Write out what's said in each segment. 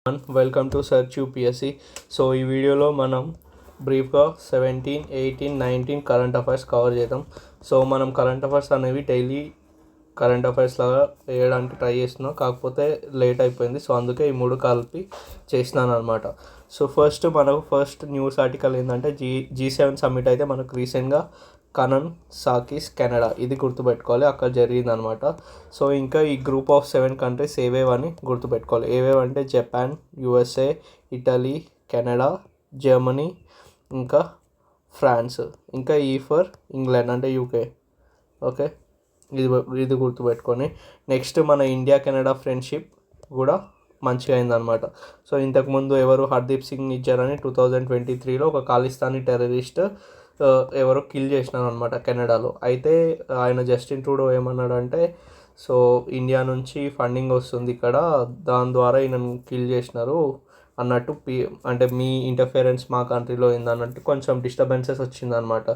Welcome to search UPSC. So ఈ వీడియోలో మనం బ్రీఫ్గా 17, 18, 19 కరెంట్ అఫైర్స్ కవర్ చేద్దాం. సో మనం కరెంట్ అఫైర్స్ అనేవి డైలీ కరెంట్ అఫైర్స్ లాగా వేయడానికి ట్రై చేస్తున్నాం, కాకపోతే లేట్ అయిపోయింది. సో అందుకే ఈ మూడు కలిపి చేసినాను అనమాట. సో ఫస్ట్ న్యూస్ ఆర్టికల్ ఏంటంటే G7 సమ్మిట్ అయితే మనకు రీసెంట్గా కనన్సాకిస్ కెనడా, ఇది గుర్తుపెట్టుకోవాలి, అక్కడ జరిగిందనమాట. సో ఇంకా ఈ గ్రూప్ ఆఫ్ 7 కంట్రీస్ ఏవేవని గుర్తుపెట్టుకోవాలి. ఏవేవంటే Japan, USA, Italy, Canada, Germany, ఇంకా ఫ్రాన్స్, ఇంకా ఈ ఫర్ ఇంగ్లాండ్ అంటే UK. ఓకే, ఇది గుర్తుపెట్టుకొని నెక్స్ట్ మన ఇండియా కెనడా ఫ్రెండ్షిప్ కూడా మంచిగా అయిందనమాట. సో ఇంతకుముందు ఎవరు హర్దీప్ సింగ్ నిజ్జర్ అని 2023లో ఒక ఖాళిస్తానీ టెర్రరిస్ట్ ఎవరో కిల్ చేసినారు అనమాట కెనడాలో. అయితే ఆయన జస్టిన్ ట్రూడో ఏమన్నాడంటే, సో ఇండియా నుంచి ఫండింగ్ వస్తుంది ఇక్కడ, దాని ద్వారా ఈయనను కిల్ చేసినారు అన్నట్టు, అంటే మీ ఇంటర్ఫిరెన్స్ మా కంట్రీలో అన్నట్టు కొంచెం డిస్టర్బెన్సెస్ వచ్చిందనమాట.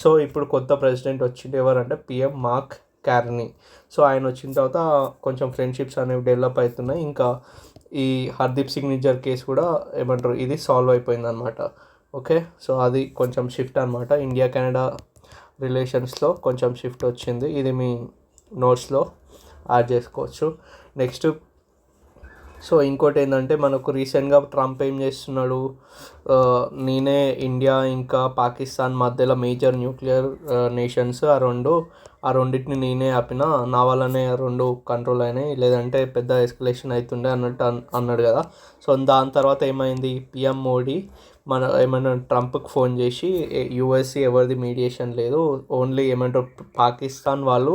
సో ఇప్పుడు కొత్త ప్రెసిడెంట్ వచ్చింది, ఎవరంటే PM మార్క్ కార్నీ. సో ఆయన వచ్చిన తర్వాత కొంచెం ఫ్రెండ్షిప్స్ అనేవి డెవలప్ అవుతున్నాయి. ఇంకా ఈ హర్దీప్ సింగ్ నిజ్జర్ కేసు కూడా ఏమంటారు, ఇది సాల్వ్ అయిపోయిందనమాట. ఓకే, సో అది కొంచెం షిఫ్ట్ అనమాట, ఇండియా కెనడా రిలేషన్స్లో కొంచెం షిఫ్ట్ వచ్చింది. ఇది మీ నోట్స్లో యాడ్ చేసుకోవచ్చు. నెక్స్ట్ సో ఇంకోటి ఏంటంటే మనకు రీసెంట్గా ట్రంప్ ఏం చేస్తున్నాడు, నేనే ఇండియా ఇంకా పాకిస్తాన్ మధ్యలో మేజర్ న్యూక్లియర్ నేషన్స్, ఆ రెండింటిని నేనే ఆపిన, నా వల్లనే ఆ రెండు కంట్రోల్ అయినాయి, లేదంటే పెద్ద ఎస్కలేషన్ అవుతుండే అన్నట్టు అన్నాడు కదా. సో దాని తర్వాత ఏమైంది, PM మోడీ ఏమైనా ట్రంప్కి ఫోన్ చేసి USA ఎవరిది మీడియేషన్ లేదు, ఓన్లీ ఏమంటారు పాకిస్తాన్ వాళ్ళు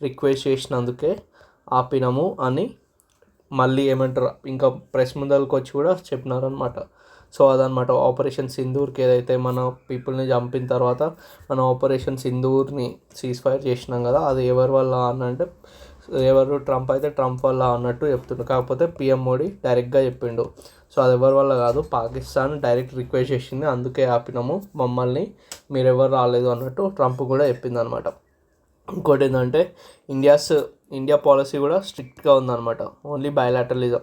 రిక్వెస్ట్ చేసినందుకే ఆపినాము అని మళ్ళీ ఏమంటారు ఇంకా ప్రెస్ ముందరికి వచ్చి కూడా చెప్పినారనమాట. సో అదనమాట ఆపరేషన్ సింధూర్కి, ఏదైతే మన పీపుల్ని చంపిన తర్వాత మన ఆపరేషన్ సింధూర్ని సీజ్ ఫైర్ చేసినాం కదా, అది ఎవరి వల్ల అనంటే ఎవరు ట్రంప్ అయితే ట్రంప్ వల్ల అన్నట్టు చెప్తుండ్రు. కాకపోతే PM మోడీ డైరెక్ట్గా చెప్పిండు, సో అది ఎవరి వల్ల కాదు, పాకిస్తాన్ డైరెక్ట్ రిక్వెస్ట్ చేసింది, అందుకే ఆపినాము మమ్మల్ని, మీరెవరు రాలేదు అన్నట్టు ట్రంప్ కూడా చెప్పింది అనమాట. ఇంకోటి ఏంటంటే ఇండియా పాలసీ కూడా స్ట్రిక్ట్గా ఉందన్నమాట, ఓన్లీ బయలాటరలిజం.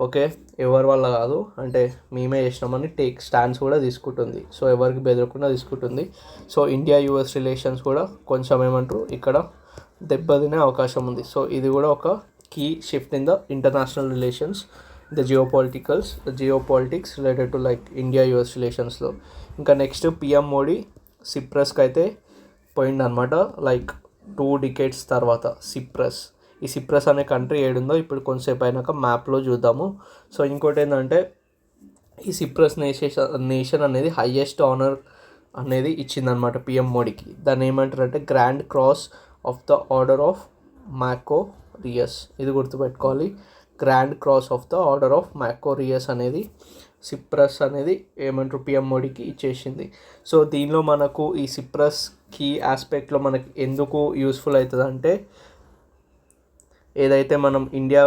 ఓకే, ఎవరి వల్ల కాదు, అంటే మేమే చేసినామని స్టాండ్స్ కూడా తీసుకుంటుంది. సో ఎవరికి బెదరకుండా తీసుకుంటుంది. సో ఇండియా US రిలేషన్స్ కూడా కొంచెం ఏమంటారు ఇక్కడ దెబ్బతినే అవకాశం ఉంది. సో ఇది కూడా ఒక key shift in the international relations, the geopolitics related to like India US రిలేషన్స్లో. ఇంకా నెక్స్ట్ PM మోడీ సిప్రస్కి అయితే పోయిందనమాట, లైక్ 2 decades తర్వాత. ఈ సిప్రస్ అనే కంట్రీ ఏడుందో ఇప్పుడు కొంతసేపు అయినాక మ్యాప్లో చూద్దాము. సో ఇంకోటి ఏంటంటే ఈ సిప్రస్ నేషన్ అనేది హైయెస్ట్ ఆనర్ అనేది ఇచ్చిందనమాట PM మోడీకి. దాన్ని ఏమంటారంటే grand cross of the order of Makarios, ఇది గుర్తుపెట్టుకోవాలి, grand cross of the order of Makarios అనేది సిప్రస్ అనేది ఏమంటారు PM మోడీకి ఇచ్చేసింది. సో దీనిలో మనకు ఈ సిప్రస్ కీ ఆస్పెక్ట్లో మనకి ఎందుకు యూస్ఫుల్ అవుతుంది అంటే, ఏదైతే మనం India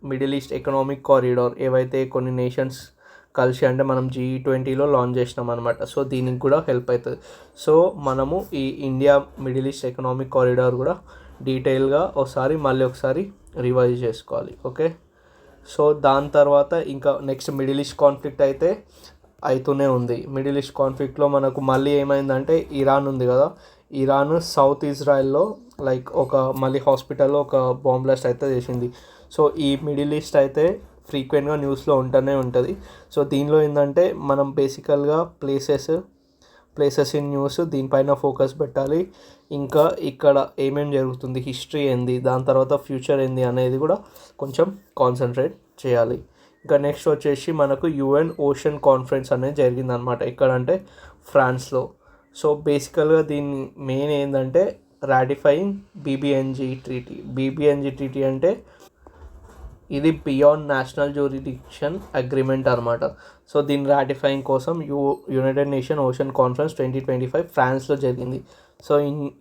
middle east economic corridor ఏవైతే కొన్ని నేషన్స్ కలిసి అంటే మనం G20లో లాంచ్ చేసినాం అనమాట. సో దీనికి కూడా హెల్ప్ అవుతుంది. సో మనము ఈ India middle east economic corridor కూడా డీటెయిల్గా మళ్ళీ ఒకసారి రివైజ్ చేసుకోవాలి. ఓకే, సో దాని తర్వాత ఇంకా నెక్స్ట్ మిడిల్ ఈస్ట్ కాన్ఫ్లిక్ట్ అయితే అవుతూనే ఉంది. మిడిల్ ఈస్ట్ కాన్ఫ్లిక్ట్లో మనకు మళ్ళీ ఏమైందంటే, ఇరాన్ ఉంది కదా, ఇరాన్ సౌత్ ఇజ్రాయెల్లో లైక్ మళ్ళీ హాస్పిటల్లో ఒక బాంబ్ బ్లాస్ట్ అయితే చేసింది. సో ఈ మిడిల్ ఈస్ట్ అయితే ఫ్రీక్వెంట్గా న్యూస్లో ఉంటూనే ఉంటుంది. సో దీనిలో ఏంటంటే మనం బేసికల్గా ప్లేసెస్ ఇన్ న్యూస్ దీనిపైన ఫోకస్ పెట్టాలి. ఇంకా ఇక్కడ ఏమేమి జరుగుతుంది, హిస్టరీ ఏంది, దాని తర్వాత ఫ్యూచర్ ఏంది అనేది కూడా కొంచెం కాన్సన్ట్రేట్ చేయాలి. ఇంకా నెక్స్ట్ వచ్చేసి మనకు UN ఓషన్ కాన్ఫరెన్స్ అనేది జరిగిందనమాట. ఎక్కడంటే ఫ్రాన్స్లో. సో బేసికల్గా దీని మెయిన్ ఏంటంటే రాటిఫైయింగ్ BBNG ట్రీటీ అంటే ఇది బియాండ్ నేషనల్ జ్యూరిడిక్షన్ అగ్రిమెంట్ అనమాట. సో దీన్ని రాటిఫైయింగ్ కోసం యునైటెడ్ నేషన్ ఓషన్ కాన్ఫరెన్స్ 2025 ఫ్రాన్స్లో జరిగింది. సో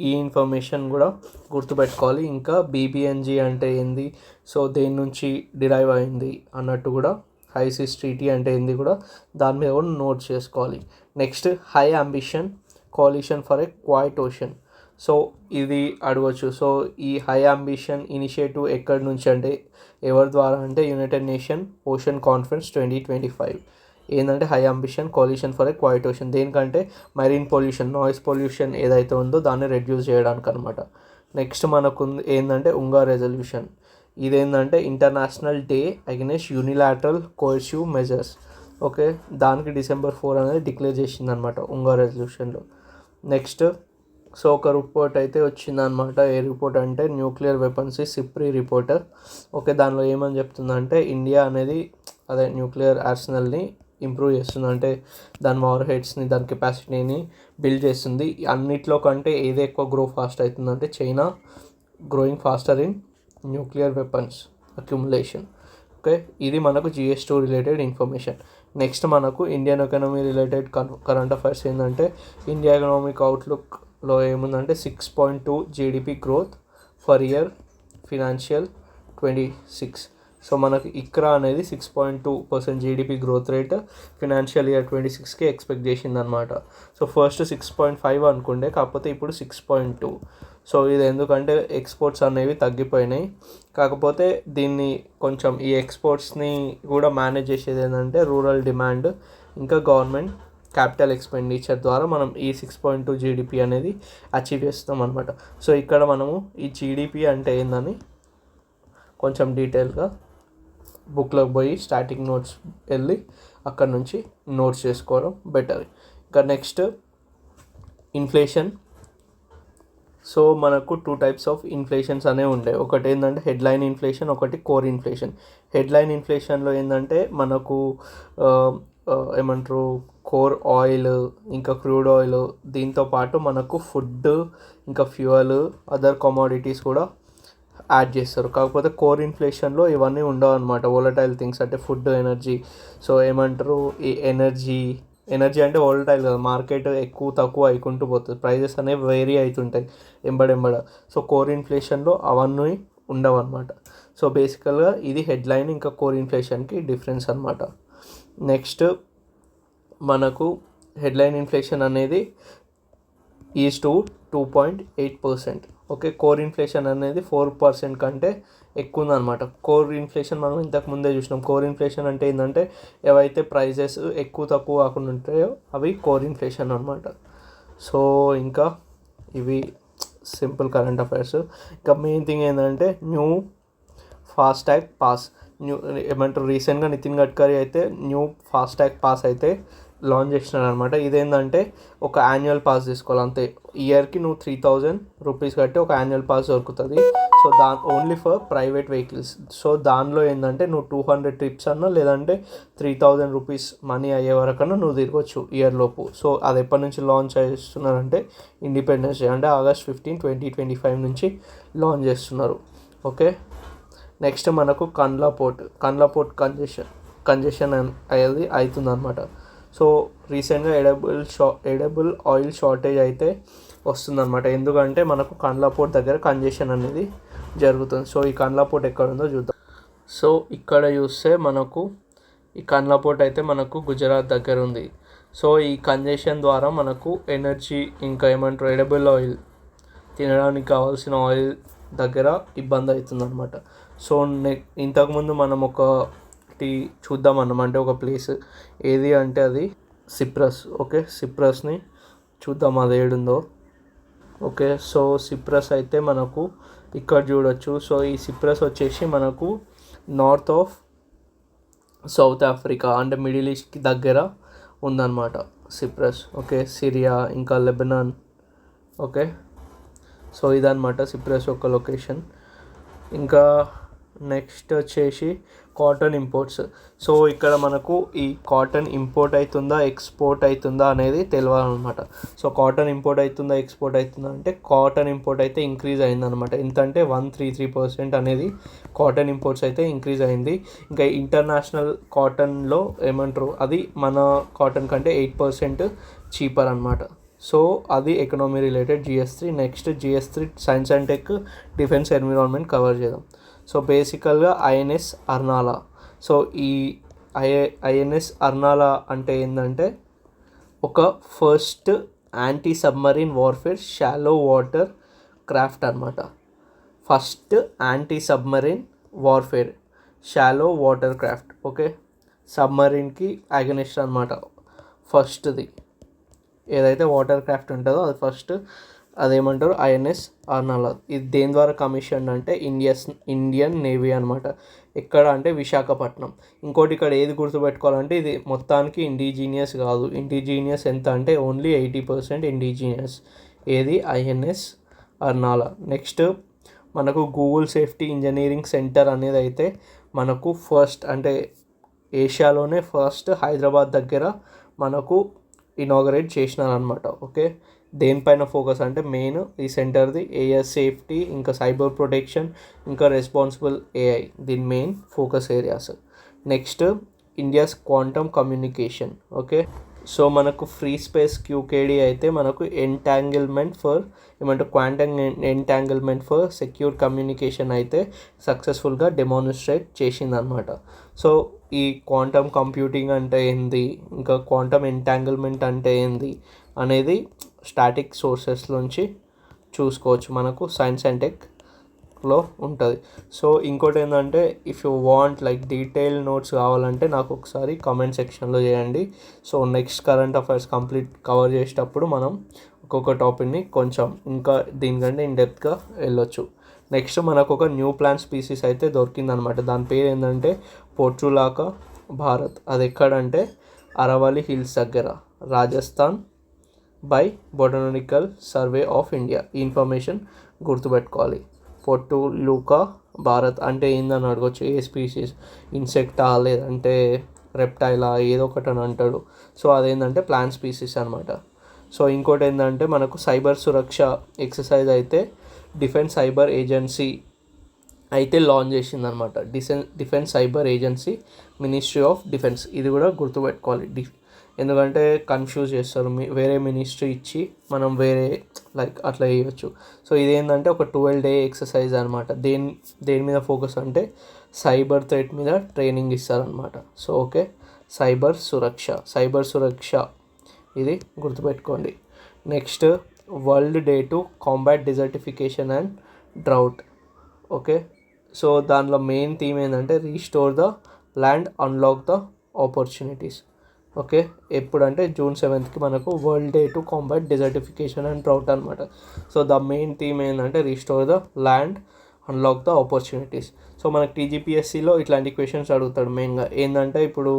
ఈ ఇన్ఫర్మేషన్ కూడా గుర్తుపెట్టుకోవాలి. ఇంకా BBNG అంటే ఏంది, సో దేని నుంచి డిరైవ్ అయింది అన్నట్టు కూడా, హైసిస్ ట్రీటీ అంటే ఏంది కూడా దాని మీద కూడా నోట్ చేసుకోవాలి. Next high ambition కోalition for a quiet ocean. So ఇది అడగవచ్చు. సో ఈ హై అంబిషన్ ఇనిషియేటివ్ ఎక్కడి నుంచి అంటే ఎవరి ద్వారా అంటే యునైటెడ్ నేషన్ ఓషన్ కాన్ఫరెన్స్ 2025 ఏంటంటే high ambition కోalition for a quiet ocean. దేనికంటే మెరీన్ పొల్యూషన్, నాయిస్ పొల్యూషన్ ఏదైతే ఉందో దాన్ని రెడ్యూస్ చేయడానికి అనమాట. నెక్స్ట్ మనకు ఏంటంటే ఉంగా రెజల్యూషన్. ఇదేంటంటే international day against unilateral coercive measures. Okay, దానికి December 4 అనేది డిక్లేర్ చేసింది అనమాట ఉంగా రెజల్యూషన్లో. నెక్స్ట్ సో ఒక రిపోర్ట్ అయితే వచ్చిందనమాట. ఏ రిపోర్ట్ అంటే nuclear weapons SIPRI report. Okay, దానిలో ఏమని చెప్తుందంటే ఇండియా అనేది అదే న్యూక్లియర్ ఆర్సనల్ని ఇంప్రూవ్ చేస్తుంది, అంటే దాని వార్ హెడ్స్ని దాని కెపాసిటీని బిల్డ్ చేస్తుంది. అన్నిట్లో కంటే ఏది ఎక్కువ గ్రో ఫాస్ట్ అవుతుందంటే China growing faster in nuclear weapons accumulation. Okay, ఇది మనకు GS2 రిలేటెడ్ ఇన్ఫర్మేషన్. నెక్స్ట్ మనకు Indian economy related current affairs ఏంటంటే ఇండియా ఎకనామిక్ అవుట్లుక్లో ఏముందంటే 6.2 GDP growth for year financial 26. So మనకు ఇక్రా అనేది 6.2% GDP growth rate financial year 26కి ఎక్స్పెక్ట్ చేసిందనమాట. సో ఫస్ట్ 6.5 అనుకుండే, కాకపోతే ఇప్పుడు 6.2. సో ఇది ఎందుకంటే ఎక్స్పోర్ట్స్ అనేవి తగ్గిపోయినాయి. కాకపోతే దీన్ని కొంచెం ఈ ఎక్స్పోర్ట్స్ని కూడా మేనేజ్ చేసేది ఏంటంటే రూరల్ డిమాండ్ ఇంకా గవర్నమెంట్ క్యాపిటల్ ఎక్స్పెండిచర్ ద్వారా మనం ఈ 6.2 GDP అనేది అచీవ్ చేస్తాం అనమాట. సో ఇక్కడ మనము ఈ GDP అంటే ఏందని కొంచెం డీటెయిల్గా బుక్లోకి పోయి స్టాటిక్ నోట్స్ వెళ్ళి అక్కడ నుంచి నోట్స్ చేసుకోవడం బెటర్. ఇంకా నెక్స్ట్ ఇన్ఫ్లేషన్. సో మనకు 2 టైప్స్ ఆఫ్ ఇన్ఫ్లేషన్స్ అనేవి ఉండే. ఒకటి ఏంటంటే హెడ్లైన్ ఇన్ఫ్లేషన్, ఒకటి కోర్ ఇన్ఫ్లేషన్. హెడ్లైన్ ఇన్ఫ్లేషన్లో ఏంటంటే మనకు ఏమంటారు కోర్ ఆయిల్ ఇంకా క్రూడ్ ఆయిల్, దీంతో పాటు మనకు ఫుడ్ ఇంకా ఫ్యూయల్ అదర్ కమోడిటీస్ కూడా యాడ్ చేస్తారు. కాకపోతే కోర్ ఇన్ఫ్లేషన్లో ఇవన్నీ ఉండవు అనమాట. వోలటైల్ థింగ్స్ అంటే ఫుడ్, ఎనర్జీ. సో ఏమంటారు ఈ ఎనర్జీ అంటే వోలటైల్ కదా, మార్కెట్ ఎక్కువ తక్కువ అయికుంటూ పోతుంది, ప్రైజెస్ అనేవి వేరీ అవుతుంటాయి ఎంబడెంబడ. సో కోర్ ఇన్ఫ్లేషన్లో అవన్నీ ఉండవు అనమాట. సో బేసికల్గా ఇది హెడ్లైన్ ఇంకా కోర్ ఇన్ఫ్లేషన్కి డిఫరెన్స్ అనమాట. నెక్స్ట్ మనకు హెడ్లైన్ ఇన్ఫ్లేషన్ అనేది is to 2.8%. Okay, core inflation అనేది 4% కంటే ఎక్కువ ఉందన్నమాట. కోర్ ఇన్ఫ్లేషన్ మనం ఇంతకు ముందే చూసినాం. కోర్ ఇన్ఫ్లేషన్ అంటే ఏంటంటే ఏవైతే ప్రైజెస్ ఎక్కువ తక్కువ కాకుండా ఉంటాయో అవి కోర్ ఇన్ఫ్లేషన్ అనమాట. సో ఇంకా ఇవి సింపుల్ కరెంట్ అఫైర్స్. ఇంకా మెయిన్ థింగ్ ఏంటంటే న్యూ ఫాస్టాగ్ పాస్. ఏమంటారు రీసెంట్గా నితిన్ గడ్కరీ అయితే న్యూ ఫాస్టాగ్ పాస్ అయితే లాంచ్ చేసినాడు అనమాట. ఇదేంటంటే ఒక యాన్యువల్ పాస్ తీసుకోవాలి అంతే. ఇయర్కి నువ్వు 3000 రూపీస్ కట్టి ఒక యాన్యువల్ పాస్ దొరుకుతుంది. So only for private vehicles. So దానిలో ఏంటంటే నువ్వు 200 ట్రిప్స్ అన్నా లేదంటే 3000 రూపీస్ మనీ అయ్యే వరకన్నా నువ్వు తిరగచ్చు ఇయర్ లోపు. సో అది ఎప్పటి నుంచి లాంచ్ చేస్తున్నారంటే ఇండిపెండెన్స్ డే అంటే August 15, 2025 నుంచి లాంచ్ చేస్తున్నారు. ఓకే, నెక్స్ట్ మనకు కండ్లా పోర్ట్ కంజెషన్ అనేది అవుతుందన్నమాట. సో రీసెంట్గా ఎడబుల్ ఆయిల్ షార్టేజ్ అయితే వస్తుందన్నమాట. ఎందుకంటే మనకు కండ్లా పోర్ట్ దగ్గర కంజెషన్ అనేది జరుగుతుంది. సో ఈ కండ్లా పోర్ట్ ఎక్కడ ఉందో చూద్దాం. సో ఇక్కడ చూస్తే మనకు ఈ కండ్లా పోర్ట్ అయితే మనకు గుజరాత్ దగ్గర ఉంది. సో ఈ కంజెషన్ ద్వారా మనకు ఎనర్జీ ఇంకా ఏమంటారు ఎడబుల్ ఆయిల్ తినడానికి కావాల్సిన ఆయిల్ దగ్గర ఇబ్బంది అవుతుంది అనమాట. సో ఇంతకుముందు మనం ఒకటి చూద్దాం అన్నమాట, అంటే ఒక ప్లేస్ ఏది అంటే అది సిప్రస్. ఓకే, సిప్రస్ని చూద్దాం అది ఏడుందో. ఓకే, సో సిప్రస్ అయితే మనకు ఇక్కడ చూడొచ్చు. సో ఈ సిప్రస్ వచ్చేసి మనకు నార్త్ ఆఫ్ సౌత్ ఆఫ్రికా అంటే మిడిల్ ఈస్ట్కి దగ్గర ఉందన్నమాట సిప్రస్. ఓకే, సిరియా ఇంకా లెబనాన్. ఓకే, సో ఇదన్నమాట సిప్రస్ యొక్క లొకేషన్. ఇంకా నెక్స్ట్ వచ్చేసి కాటన్ ఇంపోర్ట్స్. సో ఇక్కడ మనకు ఈ కాటన్ ఇంపోర్ట్ అవుతుందా ఎక్స్పోర్ట్ అవుతుందా అనేది తెలియాలన్నమాట. సో కాటన్ ఇంపోర్ట్ అవుతుందా ఎక్స్పోర్ట్ అవుతుందా అంటే కాటన్ ఇంపోర్ట్ అయితే ఇంక్రీజ్ అయిందనమాట. ఎంతంటే 133% అనేది కాటన్ ఇంపోర్ట్స్ అయితే ఇంక్రీజ్ అయింది. ఇంకా ఇంటర్నేషనల్ కాటన్లో ఏమంటారు అది మన కాటన్ కంటే 8% చీపర్ అనమాట. సో అది economy related GS3. Next GS3 science and tech, defence, environment cover చేద్దాం. సో బేసికల్గా INS అర్నాలా. సో ఈ INS అర్నాలా అంటే ఏంటంటే ఒక first anti submarine warfare shallow water craft అనమాట. First anti submarine warfare shallow water craft. Okay, సబ్మరీన్కి against అనమాట ఫస్ట్ది. ఏదైతే వాటర్ క్రాఫ్ట్ ఉంటుందో అది ఫస్ట్, అదేమంటారు ఐఎన్ఎస్ అర్నాలా. ఇది దేని ద్వారా కమిషన్ అంటే ఇండియన్ నేవీ అనమాట. ఎక్కడ అంటే విశాఖపట్నం. ఇంకోటి ఇక్కడ ఏది గుర్తుపెట్టుకోవాలంటే ఇది మొత్తానికి ఇండిజీనియస్ కాదు. ఇండిజీనియస్ ఎంత అంటే ఓన్లీ 80% ఇండిజీనియస్. ఏది ఐఎన్ఎస్ అర్నాలా. నెక్స్ట్ మనకు గూగుల్ సేఫ్టీ ఇంజనీరింగ్ సెంటర్ అనేది అయితే మనకు ఫస్ట్ అంటే ఏషియాలోనే ఫస్ట్ హైదరాబాద్ దగ్గర మనకు ఇనాగరేట్ చేసినారనమాట. ఓకే, దేనిపైన ఫోకస్ అంటే మెయిన్ ఈ సెంటర్ది ఏఐ సేఫ్టీ, ఇంకా సైబర్ ప్రొటెక్షన్, ఇంకా రెస్పాన్సిబుల్ ఏఐ, దీని main focus areas. Next India's quantum communication. Okay, so మనకు ఫ్రీ స్పేస్ క్యూకేడి అయితే మనకు quantum entanglement for secure communication అయితే సక్సెస్ఫుల్గా డెమాన్స్ట్రేట్ చేసిందనమాట. సో ఈ క్వాంటమ్ కంప్యూటింగ్ అంటే ఏంది, ఇంకా క్వాంటమ్ ఎంటాంగిల్మెంట్ అంటే ఏంది అనేది స్టాటిక్ సోర్సెస్ నుంచి చూసుకోవచ్చు, మనకు సైన్స్ అండ్ టెక్లో ఉంటుంది. సో ఇంకోటి ఏంటంటే if you want like detail notes కావాలంటే నాకు ఒకసారి కామెంట్ సెక్షన్లో చేయండి. So next current affairs complete cover చేసేటప్పుడు మనం ఒక్కొక్క టాపిక్ని కొంచెం ఇంకా దీనికంటే ఇన్డెప్త్గా వెళ్ళొచ్చు. నెక్స్ట్ మనకు ఒక న్యూ ప్లాంట్ స్పీసీస్ అయితే దొరికిందనమాట. దాని పేరు ఏంటంటే పోర్చులాకా భారత్. అది ఎక్కడంటే అరవల్లి హిల్స్ దగ్గర, Rajasthan, by botanical survey of India. ఈ ఇన్ఫర్మేషన్ గుర్తుపెట్టుకోవాలి. పోర్చులాకా భారత్ అంటే ఏందని అడగొచ్చు. ఏ స్పీసీస్, ఇన్సెక్టా లేదంటే రెప్టైలా, ఏదో ఒకటి అని అంటాడు. సో అదేంటంటే ప్లాంట్ స్పీసీస్ అనమాట. సో ఇంకోటి ఏంటంటే మనకు సైబర్ సురక్ష ఎక్సర్సైజ్ అయితే డిఫెన్స్ సైబర్ ఏజెన్సీ అయితే లాంచ్ చేసిందనమాట. Defence cyber agency, ministry of defence. ఇది కూడా గుర్తుపెట్టుకోవాలి, ఎందుకంటే కన్ఫ్యూజ్ చేస్తారు. వేరే మినిస్ట్రీ ఇచ్చి మనం వేరే లైక్ అట్లా చేయొచ్చు. సో ఇదేంటంటే ఒక 12 day ఎక్సర్సైజ్ అనమాట. దేని మీద ఫోకస్ అంటే సైబర్ థ్రెట్ మీద ట్రైనింగ్ ఇస్తారనమాట. సో ఓకే, సైబర్ సురక్ష ఇది గుర్తుపెట్టుకోండి. Next world day to combat desertification and drought. Okay, so దానిలో మెయిన్ థీమ్ ఏంటంటే restore the land, unlock the opportunities. Okay, ఎప్పుడంటే June 7th మనకు world day to combat desertification and drought అనమాట. So the main theme ఏంటంటే restore the land, unlock the opportunities. So మనకు టీజీపీఎస్సీలో ఇట్లాంటి questions అడుగుతాడు మెయిన్గా. ఏంటంటే ఇప్పుడు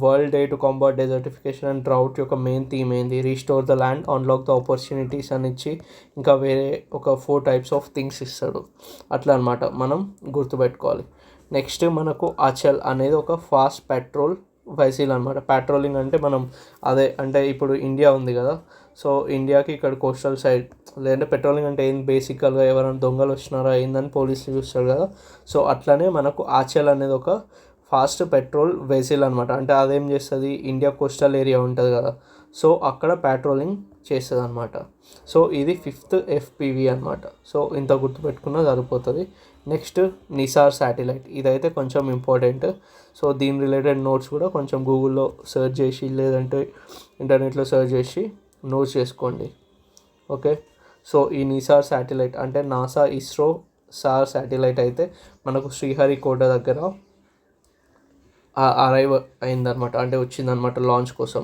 world day to combat desertification and drought యొక్క మెయిన్ థీమ్ ఏంది, restore the land, unlock the opportunities అని ఇచ్చి ఇంకా వేరే ఒక 4 types ఆఫ్ థింగ్స్ ఇస్తాడు. అట్లా అనమాట, మనం గుర్తుపెట్టుకోవాలి. నెక్స్ట్ మనకు అచల్ అనేది ఒక ఫాస్ట్ పెట్రోల్ వెహికల్ అనమాట. పెట్రోలింగ్ అంటే మనం అదే అంటే ఇప్పుడు ఇండియా ఉంది కదా, సో ఇండియాకి ఇక్కడ కోస్టల్ సైడ్ లేదంటే పెట్రోలింగ్ అంటే ఏంది, బేసికల్గా ఎవరైనా దొంగలు వచ్చినారా ఏందని పోలీసులు చూస్తారు కదా. సో అట్లనే మనకు ఆచల్ అనేది ఒక ఫాస్ట్ పెట్రోల్ వెహికల్ అనమాట. అంటే అదేం చేస్తుంది, ఇండియా కోస్టల్ ఏరియా ఉంటుంది కదా, సో అక్కడ పెట్రోలింగ్ చేస్తుంది అనమాట. సో ఇది 5th FPV అనమాట. సో ఇంత గుర్తుపెట్టుకున్నా సరిపోతుంది. నెక్స్ట్ నిసార్ శాటిలైట్, ఇదైతే కొంచెం ఇంపార్టెంట్. సో దీని రిలేటెడ్ నోట్స్ కూడా కొంచెం గూగుల్లో సెర్చ్ చేసి లేదంటే ఇంటర్నెట్లో సెర్చ్ చేసి నోట్స్ చేసుకోండి. ఓకే, సో ఈ నిసార్ శాటిలైట్ అంటే నాసా ఇస్రో సార్ శాటిలైట్ అయితే మనకు శ్రీహరికోట దగ్గర అరైవ్ అయిందనమాట, అంటే వచ్చిందనమాట లాంచ్ కోసం.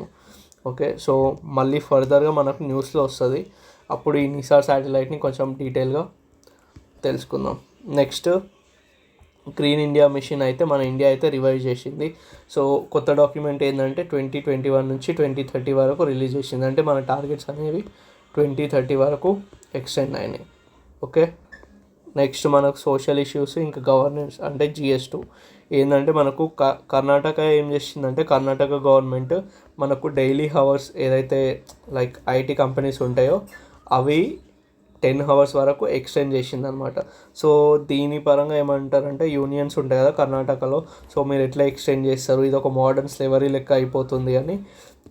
ఓకే, సో మళ్ళీ ఫర్దర్గా మనకు న్యూస్లో వస్తుంది, అప్పుడు ఈ నిసార్ శాటిలైట్ని కొంచెం డీటెయిల్గా తెలుసుకుందాం. నెక్స్ట్ గ్రీన్ ఇండియా మిషన్ అయితే మన ఇండియా అయితే రివైజ్ చేసింది. సో కొత్త డాక్యుమెంట్ ఏంటంటే 2021 నుంచి 2030 వరకు రిలీజ్ చేసింది. అంటే మన టార్గెట్స్ అనేవి 2030 వరకు ఎక్స్టెండ్ అయినాయి. ఓకే, నెక్స్ట్ మనకు సోషల్ ఇష్యూస్ ఇంకా గవర్నెన్స్ అంటే GS2 ఏంటంటే మనకు కర్ణాటక ఏం చేసిందంటే కర్ణాటక గవర్నమెంట్ మనకు డైలీ హవర్స్ ఏదైతే లైక్ IT కంపెనీస్ ఉంటాయో అవి 10 అవర్స్ వరకు ఎక్స్టెండ్ చేసింది అనమాట. సో దీని పరంగా ఏమంటారంటే యూనియన్స్ ఉంటాయి కదా కర్ణాటకలో, సో మీరు ఎట్లా ఎక్స్టెండ్ చేస్తారు, ఇది ఒక మోడర్న్ స్లేవరీ లెక్క అయిపోతుంది అని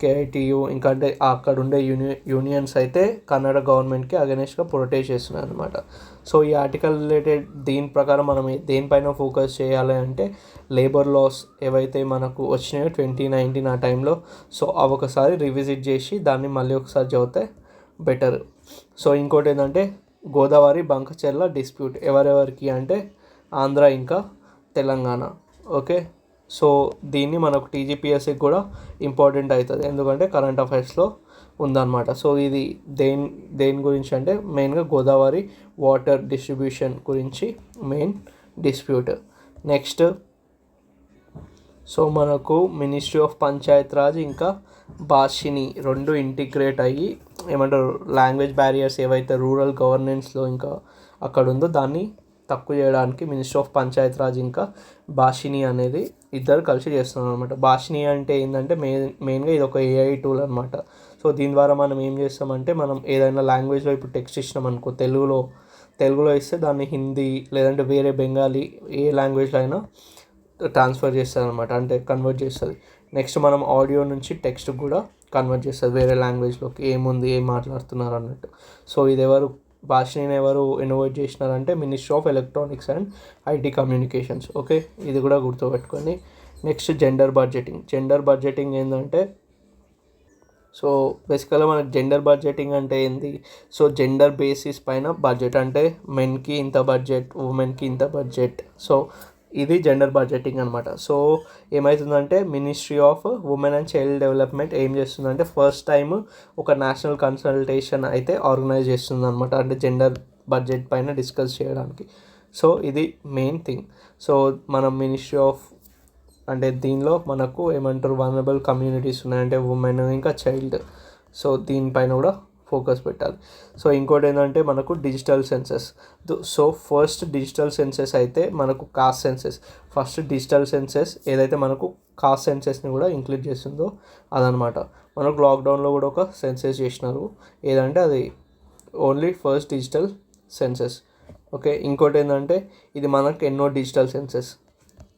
కేఐటియు ఇంకా అంటే అక్కడ ఉండే యూనియన్స్ అయితే కర్ణాటక గవర్నమెంట్కి అగెనిస్ట్గా ప్రొటెస్ట్ చేస్తున్నాయి అనమాట. సో ఈ ఆర్టికల్ రిలేటెడ్ దీని ప్రకారం మనం దేనిపైన ఫోకస్ చేయాలి అంటే లేబర్ లాస్ ఏవైతే మనకు వచ్చినాయో 2019 ఆ టైంలో, సో అవి ఒకసారి రివిజిట్ చేసి దాన్ని మళ్ళీ ఒకసారి చదివితే బెటర్. సో ఇంకోటి ఏంటంటే గోదావరి బంకచెర్ల డిస్ప్యూట్ ఎవరెవరికి అంటే ఆంధ్ర ఇంకా తెలంగాణ. ఓకే, సో దీన్ని మనకు టీజీపీఎస్సీకి కూడా ఇంపార్టెంట్ అవుతుంది ఎందుకంటే కరెంట్ అఫైర్స్లో ఉందన్నమాట. సో ఇది దేని గురించి అంటే మెయిన్గా గోదావరి వాటర్ డిస్ట్రిబ్యూషన్ గురించి మెయిన్ డిస్ప్యూట్. నెక్స్ట్ సో మనకు మినిస్ట్రీ ఆఫ్ పంచాయత్ రాజ్ ఇంకా భాషిని రెండు ఇంటిగ్రేట్ అయ్యి ఏమంటారు లాంగ్వేజ్ బ్యారియర్స్ ఏవైతే రూరల్ గవర్నెన్స్లో ఇంకా అక్కడ ఉందో దాన్ని తక్కువ చేయడానికి మినిస్ట్రీ ఆఫ్ పంచాయత్ రాజ్ ఇంకా భాషిని అనేది ఇద్దరు కలిసి చేస్తున్నారు అనమాట. భాషిని అంటే ఏంటంటే మెయిన్గా ఇది ఒక ఏఐ టూల్ అనమాట. సో దీని ద్వారా మనం ఏం చేస్తామంటే మనం ఏదైనా లాంగ్వేజ్లో ఇప్పుడు టెక్స్ట్ ఇచ్చినాం అనుకో, తెలుగులో ఇస్తే దాన్ని హిందీ లేదంటే వేరే బెంగాలీ ఏ లాంగ్వేజ్లో అయినా ట్రాన్స్ఫర్ చేస్తుంది అనమాట, అంటే కన్వర్ట్ చేస్తుంది. నెక్స్ట్ మనం ఆడియో నుంచి టెక్స్ట్ కూడా కన్వర్ట్ చేస్తుంది వేరే లాంగ్వేజ్లోకి, ఏముంది ఏం మాట్లాడుతున్నారు అన్నట్టు. సో ఇది భాషని ఎవరు ఇన్నోవేట్ చేసినారంటే ministry of electronics and IT communications. Okay, ఇది కూడా గుర్తుపెట్టుకోండి. నెక్స్ట్ జెండర్ బడ్జెటింగ్ ఏంటంటే సో బేసికల్గా మనకి జెండర్ బడ్జెటింగ్ అంటే ఏంది, సో జెండర్ బేసిస్ పైన బడ్జెట్ అంటే మెన్కి ఇంత బడ్జెట్, ఉమెన్కి ఇంత బడ్జెట్, సో ఇది జెండర్ బడ్జెటింగ్ అనమాట. సో ఏమవుతుందంటే ministry of women and child development ఏం చేస్తుందంటే ఫస్ట్ టైం ఒక నేషనల్ కన్సల్టేషన్ అయితే ఆర్గనైజ్ చేస్తుంది అనమాట, అంటే జెండర్ బడ్జెట్ పైన డిస్కస్ చేయడానికి. సో ఇది మెయిన్ థింగ్. సో మనం మినిస్ట్రీ ఆఫ్ అంటే దీనిలో మనకు ఏమంటారు వల్నరబుల్ కమ్యూనిటీస్ ఉన్నాయంటే ఉమెన్ ఇంకా చైల్డ్, సో దీనిపైన కూడా ఫోకస్ పెట్టాలి. సో ఇంకోటి ఏంటంటే మనకు digital census. So first digital census అయితే మనకు cost senses, first digital census ఏదైతే మనకు కాస్ట్ సెన్సెస్ని కూడా ఇంక్లూడ్ చేస్తుందో అదనమాట. మనకు లాక్డౌన్లో కూడా ఒక సెన్సెస్ చేసినారు, ఏదంటే అది only first digital census. Okay, ఇంకోటి ఏంటంటే ఇది మనకు ఎన్నో డిజిటల్ సెన్సెస్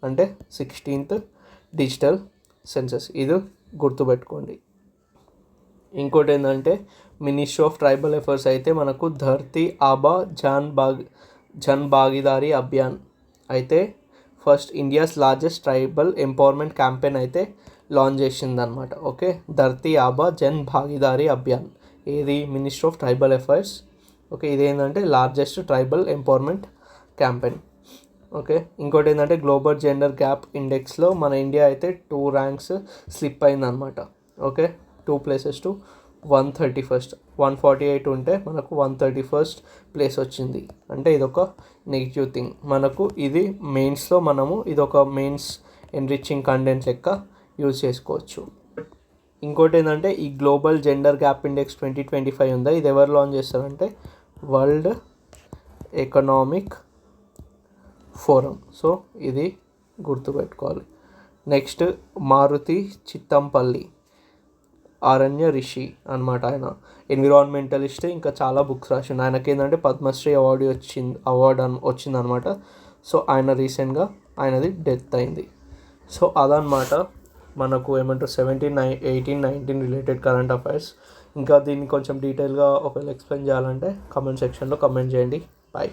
అంటే 16th డిజిటల్ సెన్సెస్, ఇది గుర్తుపెట్టుకోండి. ఇంకోటి ఏంటంటే మినిస్ట్రీ ఆఫ్ ట్రైబల్ అఫైర్స్ అయితే మనకు ధర్తీ ఆబా జన్ భాగీదారీ అభియాన్ అయితే first India's largest tribal empowerment campaign అయితే లాంచ్ చేసిందనమాట. ఓకే, ధర్తీ ఆబా జన్ భాగీదారీ అభియాన్, ఏది ministry of tribal affairs. Okay, ఇదేంటంటే largest tribal empowerment campaign. Okay, ఇంకోటి ఏంటంటే గ్లోబల్ జెండర్ గ్యాప్ ఇండెక్స్లో మన ఇండియా అయితే 2 ర్యాంక్స్ స్లిప్ అయిందనమాట. ఓకే, 2 places టు 131st, 148 ఉంటే మనకు 131st ప్లేస్ వచ్చింది, అంటే ఇదొక నెగిటివ్ థింగ్ మనకు. ఇది మెయిన్స్లో మనము ఇదొక మెయిన్స్ ఎన్రిచింగ్ కంటెంట్ లెక్క యూజ్ చేసుకోవచ్చు. ఇంకోటి ఏంటంటే ఈ గ్లోబల్ జెండర్ గ్యాప్ ఇండెక్స్ 2025 ఉందా, ఇది ఎవరు లాంచ్ చేస్తారంటే వరల్డ్ ఎకనామిక్ ఫోరం. సో ఇది గుర్తుపెట్టుకోవాలి. నెక్స్ట్ మారుతి చిత్తంపల్లి అరణ్య రిషి అనమాట, ఆయన ఎన్విరాన్మెంటలిస్ట్, ఇంకా చాలా బుక్స్ రాసిండు. ఆయనకి ఏంటంటే పద్మశ్రీ అవార్డు వచ్చిందనమాట. సో ఆయన రీసెంట్గా ఆయనది డెత్ అయింది. సో అదనమాట మనకు ఏమంటారు 17, 18, 19 రిలేటెడ్ కరెంట్ అఫైర్స్. ఇంకా దీన్ని కొంచెం డీటెయిల్గా ఒకవేళ ఎక్స్ప్లెయిన్ చేయాలంటే కామెంట్ సెక్షన్లో కమెంట్ చేయండి. బాయ్.